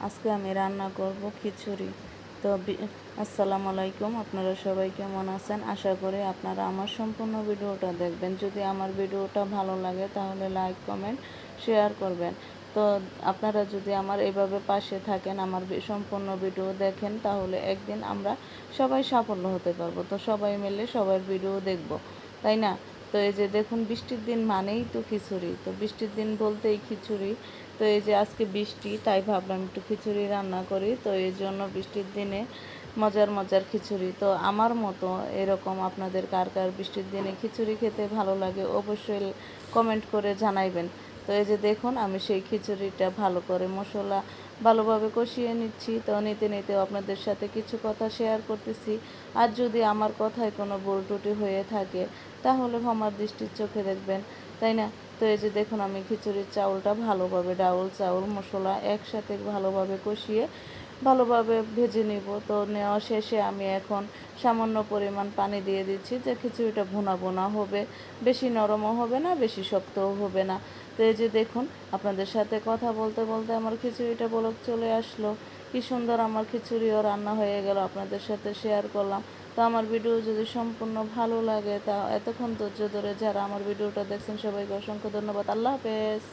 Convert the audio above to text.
আজকে আমি রান্না করব খিচুড়ি। তো আসসালামু আলাইকুম, আপনারা সবাই কেমন আছেন? আশা করি আপনারা আমার সম্পূর্ণ ভিডিওটা দেখবেন। যদি আমার ভিডিওটা ভালো লাগে তাহলে লাইক কমেন্ট শেয়ার করবেন। তো আপনারা যদি আমার এভাবে পাশে থাকেন, আমার সম্পূর্ণ ভিডিও দেখেন, তাহলে একদিন আমরা সবাই সাফল্য হতে পারবো। তো সবাই মিলে সবার ভিডিও দেখব, তাই না? তো এই যে দেখুন, বৃষ্টির দিন মানেই তো খিচুড়ি। তো বৃষ্টির দিন বলতেই খিচুড়ি। তো এই যে আজকে বৃষ্টি, তাই ভাবলাম একটু খিচুড়ি রান্না করি। তো এই জন্য বৃষ্টির দিনে মজার মজার খিচুড়ি। তো আমার মতো এরকম আপনাদের কার কার বৃষ্টির দিনে খিচুড়ি খেতে ভালো লাগে অবশ্যই কমেন্ট করে জানাইবেন। তো এই যে দেখুন, আমি সেই খিচুড়িটা ভালো করে মশলা ভালোভাবে কষিয়ে নিচ্ছি। তো নিতে নিতেও আপনাদের সাথে কিছু কথা শেয়ার করতেছি। আর যদি আমার কথায় কোনো ভুল ত্রুটি হয়ে থাকে তাহলে ক্ষমার দৃষ্টির চোখে দেখবেন, তাই না? তো এই যে দেখুন, আমি খিচুড়ির চাউলটা ভালোভাবে, ডাউল চাউল মশলা একসাথে ভালোভাবে কষিয়ে ভালোভাবে ভেজে নিব। তো নেওয়া শেষে আমি এখন সামান্য পরিমাণ পানি দিয়ে দিচ্ছি, যে খিচুড়িটা ভুনা ভুনা হবে, বেশি নরমও হবে না, বেশি শক্তও হবে না। তো এই যে দেখুন, আপনাদের সাথে কথা বলতে বলতে আমার খিচুড়িটা বলক চলে আসলো। কি সুন্দর আমার খিচুড়িও রান্না হয়ে গেল, আপনাদের সাথে শেয়ার করলাম। তো আমার ভিডিও যদি সম্পূর্ণ ভালো লাগে, তা এতক্ষণ ধৈর্য ধরে যারা আমার ভিডিওটা দেখছেন সবাইকে অসংখ্য ধন্যবাদ। আল্লাহ হাফেজ।